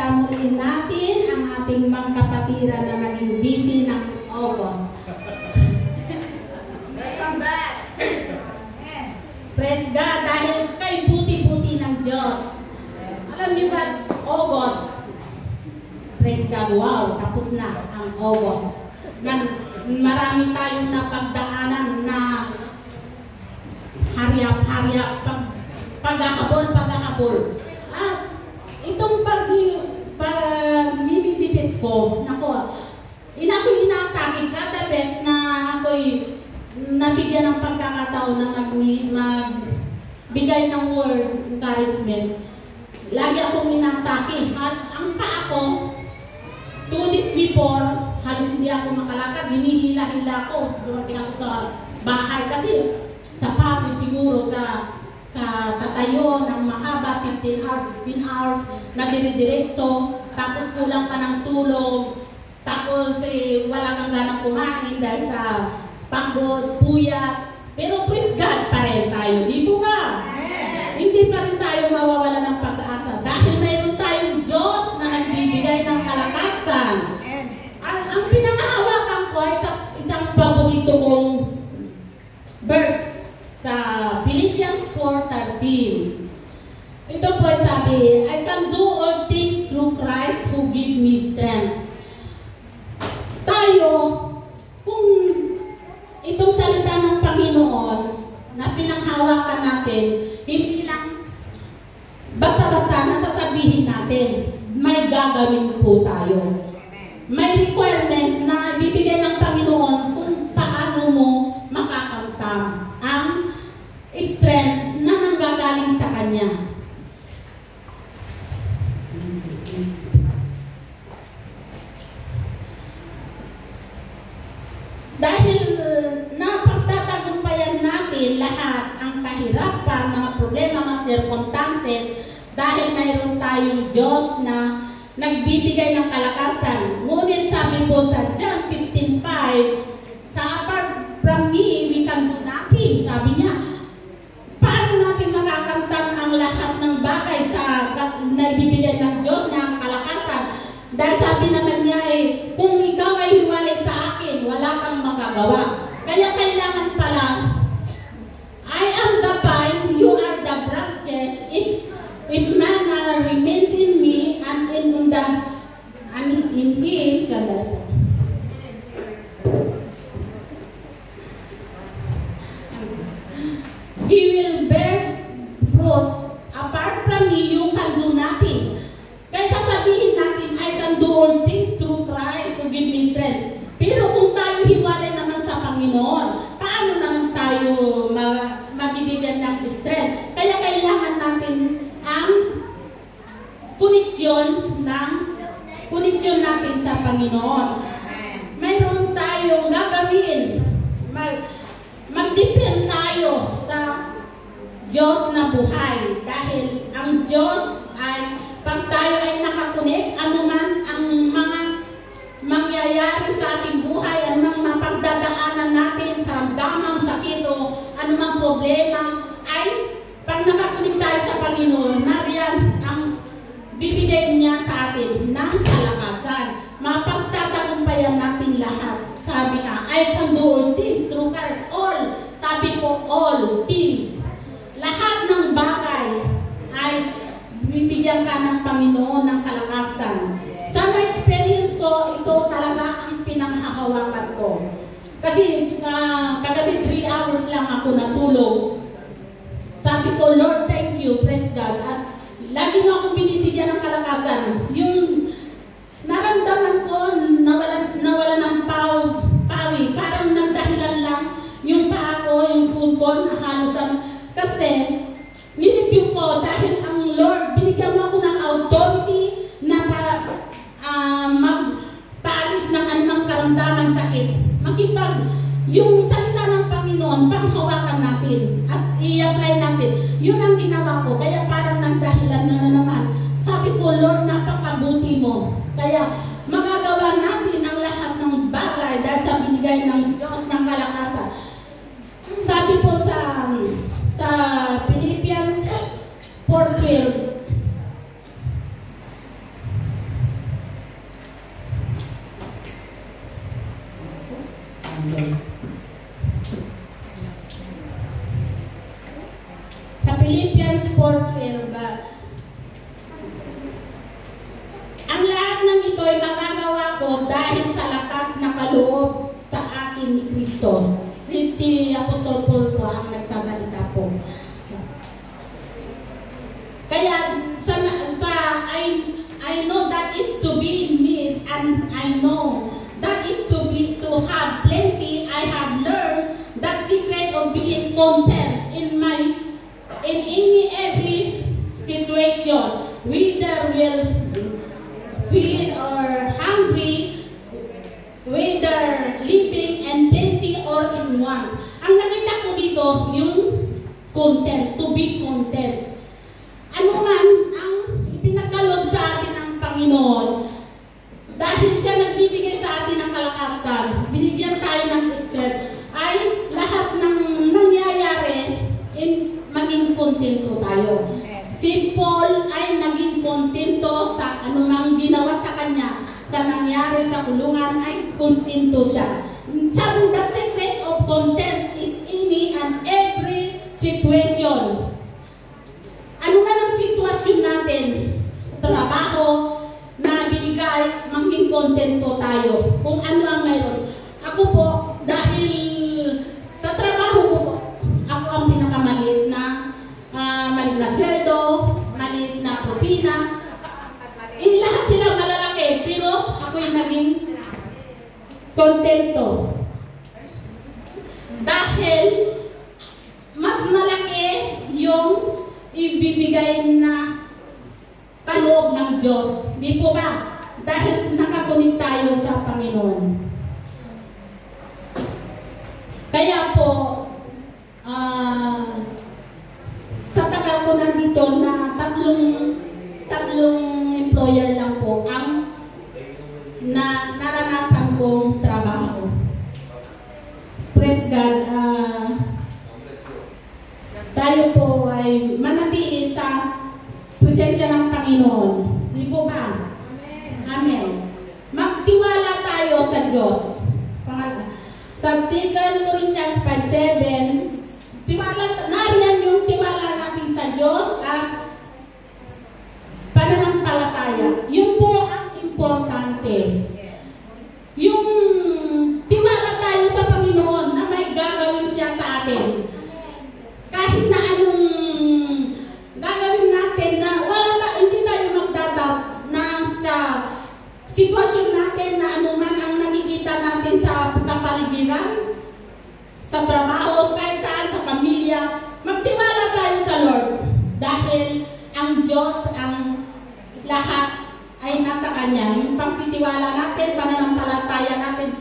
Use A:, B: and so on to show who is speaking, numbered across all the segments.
A: Tamuin natin ang ating mga kapatiran na naging busy ng August.
B: Welcome back!
A: Praise God, dahil kay buti-buti ng Diyos. Alam niyo ba, August? Praise God, wow, tapos na ang August. Marami tayong napagdaanan na hariap-hariap, paghahabol. At itong pag-meditate ko, ako'y inaatake kada beses na ako'y nabigyan ng pagkakataon na magbigay ng word encouragement. Lagi akong inatake. Ang paa ko, 2 days before, halos hindi ako makalakad, hinihila-hila ako. Dumating ako sa bahay kasi sa pagod siguro sa tatayo ng mahaba, 15 hours, 16 hours, na dire-diretso, tapos kulang ka ng tulog, tapos wala kang ganang kumain dahil sa pagod, puyat. Pero praise God pa rin tayo, di po ba? Hindi pa rin tayo mawawala ng pag-asa dahil mayroon tayong Diyos na nagbibigay ng kalakasan. Ang pinangahawakan ko ay isang paborito kong verse sa Philippians 4:13. Ito po ay sabi, I can do all things through Christ who give me strength. Tayo, kung itong salita ng Panginoon na pinanghawakan natin, hindi lang basta-basta nasasabihin natin, may gagawin po tayo. May requirements na ibibigay ng Panginoon kung paano mo makakamtam ang strength na nanggagaling sa Kanya. Dahil napagtatagumpayan natin lahat ang kahirapan, mga problema, mga circumstances, dahil mayroon tayong Diyos na nagbibigay ng kalakasan. Ngunit sabi po sa John 15:5, sa apart from me, we can do nothing. Sabi niya, paano natin makakamtan ang lahat ng bagay sa naibibigay ng Diyos na kalakasan? Dahil sabi naman niya kung ikaw ay hiwalay sa akin, wala kang magagawa. Kaya kailangan pala, I am the vine, you are the branches. If man remains in me and in him, he will bear fruit. Apart from me, you can do nothing. Kaya sasabihin natin, I can do all things through Christ who give me strength. Pero kung tayo hiwalay naman sa Panginoon, paano naman tayo mabibigyan ng strength? Kaya kailangan natin ang koneksyon natin sa Panginoon. Mayroon tayong gagawin. Mag-depend tayo sa Diyos na buhay. Dahil ang Diyos ay, pag tayo ay nakakunik, anuman ang mga mangyayari sa ating buhay, anumang mapagdadaanan natin, karamdaman, sakit o anumang problema, ay pag nakakunik tayo sa Panginoon, nariyan ang bibigay niya sa atin ng kalakasan. Mapagtatagumpayan natin lahat. Sabi nga, I can do all things through Christ. All. Sabi ko, all things. Lahat ng bagay ay bibigyan ka ng Panginoon ng kalakasan. Sa na-experience ko, ito talaga ang pinanghahawakan ko. Kasi kagabi 3 hours lang ako natulog. Sabi ko, Lord, thank you, praise God. At lagi nga akong binibigyan ng kalakasan. Yung naramdaman ko, nawala ng pawi. Parang nagdahilan lang yung paa ko, yung food ko, halos kasi nilipyo ko dahil ang Lord, binigyan mo ako ng authority na magpaalis ng anumang karamdaman, sakit. Yung salita ng Panginoon, panghawakan natin at i-apply natin. Yun ang ginawa ko. Kaya parang nagdahilan na naman. Sabi ko, Lord, napakabuti mo. Kaya magagawa natin ang lahat ng bagay dahil sa binigay ng Diyos ng kalakasan. Sabi po sa Philippians 4:12, ako dahil sa lakas na kaloob sa akin ni Kristo. Si Apostol Paul po ang nagsasalita po. Kaya I know that is to be in need, and I know that is to have plenty. I have learned that secret of being content in every situation, whether we'll feel or hungry, whether living and plenty or in want. Ang nakita ko dito, yung content, to be content. Ano man ang ipinagkaloob sa atin ng Panginoon, dahil siya nagbibigay sa atin ng kalakasan, binigyan tayo ng strength, ay lahat ng nangyayari, maging kontento tayo. Si Paul ay naging kontento sa anumang ginawa sa kanya, sa nangyari sa kulungan ay kontento siya. Sabi, the secret of content is in and every situation. Ano man ang sitwasyon natin, trabaho na binigay, maging kontento tayo. Kung ano ang mayroon. Ako po, dahil sa trabaho ko po, ako ang pinakamaliit na maliit na sweldo, maliit na propina. Lahat silang malalaki, pero ako'y naging kontento. Dahil mas malaki yung ibibigay na kaloob ng Diyos. Di po ba? Dahil nakakunik tayo sa Panginoon. Kaya po, sa tagal ko nandito na tatlong employer lang po ang naranasan kong trabaho. Praise God. Tayo po ay manatili sa presensya ng Panginoon. Di po ba? Amen. Magtiwala tayo sa Diyos. Sa 2 Corinthians 5:7, nariyan yung tiwala natin sa Diyos at pananampalataya. Yun po ang importante. Yung tiwala tayo sa Panginoon na may gagawin siya sa atin. Kahit na anong gagawin natin na hindi tayo magdadoubt na sa sitwasyon natin na anuman ang nakikita natin sa kapaligiran, sa trabaho, kahit saan, sa pamilya, magtiwala tayo sa Lord. Dahil ang Diyos, ang lahat ay nasa Kanya. Yung pagtitiwala natin, pananampalataya natin,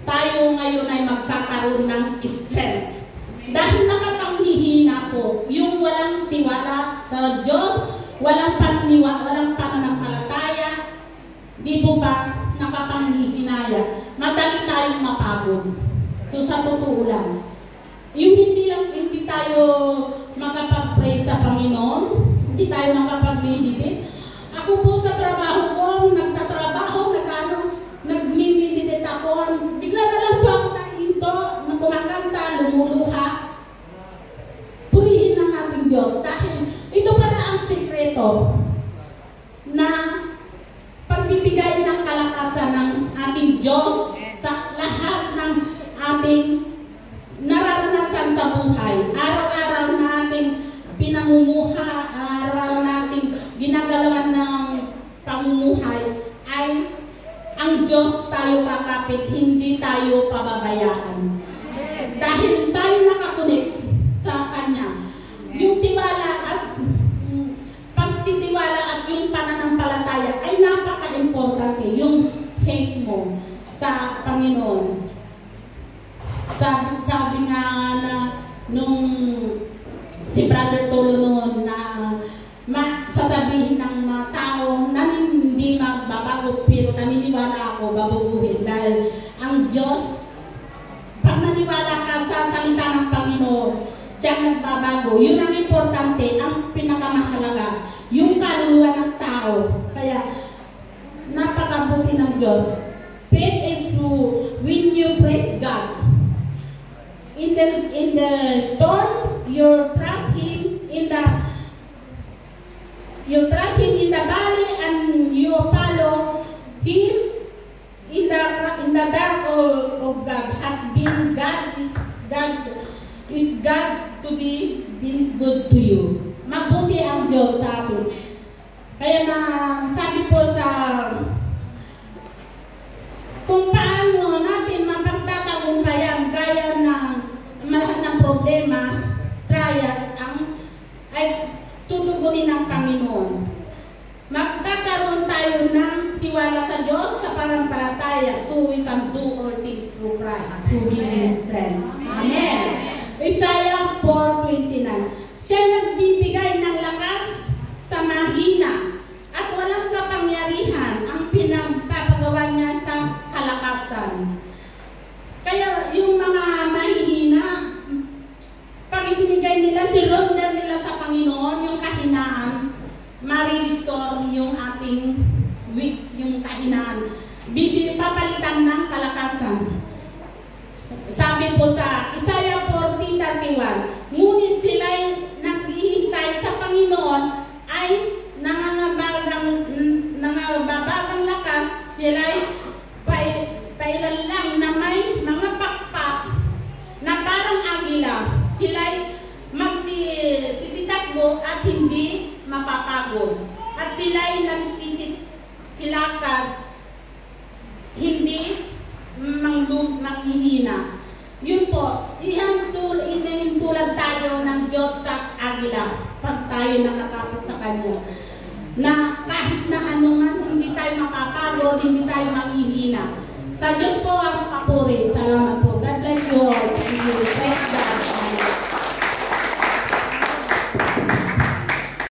A: tayo ngayon ay magkakaroon ng strength. Dahil nakapanghihina po, yung walang tiwala sa Diyos, walang pananampalataya, di po ba nakapanghihinaya? Madali tayong mapagod. So sa totoo lang, yung hindi tayo makapag-pray sa Panginoon, hindi tayo makapag-meditate. Ako po sa trabaho ko, nagtatrabaho, nag-meditate ako, bigla na lang po ako naghinto, kumakanta, lumuluha. Purihin ng ating Diyos dahil ito para ang sikreto na pagbibigay ng kalakasan ng ating Diyos sa lahat ng ating nararanasan sa buhay. Araw-araw nating pinamumuha, araw-araw nating ginagalawan ng pamumuhay ay ang Diyos tayo kakapit, hindi tayo pababayaan. Dahil tayo nakakunik sa Kanya. Yung tiwala at pagtitiwala at yung pananampalataya ay napaka-importante. Yung faith mo sa Panginoon. Sabi nga na nung si Brother Tolo noon na sasabihin ng mga tao na hindi magbabago pero naniniwala ako babaguhin dahil ang Diyos, pag naniwala ka sa salita ng Panginoon, siya nagbabago. Yun ang importante, ang pinakamahalaga, yung kaluluwa ng tao. Kaya napakabuti ng Diyos. Faith is to when you praise God. In the storm, you trust Him in the valley, and you follow Him good to you. Mabuti ang Diyos sa atin. Kaya na sabi po sa kung paano natin mapagtatagumpayan gaya ng lahat ng problema, trials, ay tutugunin ng Panginoon. Magkakaroon tayo ng tiwala sa Diyos sa pananampalataya so we can do all things through Christ who gives us strength. Amen. Isaiah 4:29. Siya nagbibigay ng lakas sa mahina at walang kapangyarihan ang pinagpapagawa niya sa kalakasan. Kaya yung mga mahihina, pag ibinigay nila, surrender nila sa Panginoon, yung kahinaan, ma-restore yung ating weak, yung kahinaan. Papalitan ng kalakasan. Sabi po sa Isaiah 40:31, ngunit sila'y naghihintay sa Panginoon ay nangangabagang lakas, sila'y pailan lang na may mga pakpak na parang agila. Sila'y magsisitakbo at hindi mapapagod. At sila'y nagsisilakad, hindi manghihina. Yun po, tulad tayo ng Diyos sa agila pag tayo nakakapit sa Kanya. Na kahit na anuman, hindi tayo mapapagod, hindi tayo manghihina. Sa Diyos po ang papuri. Salamat.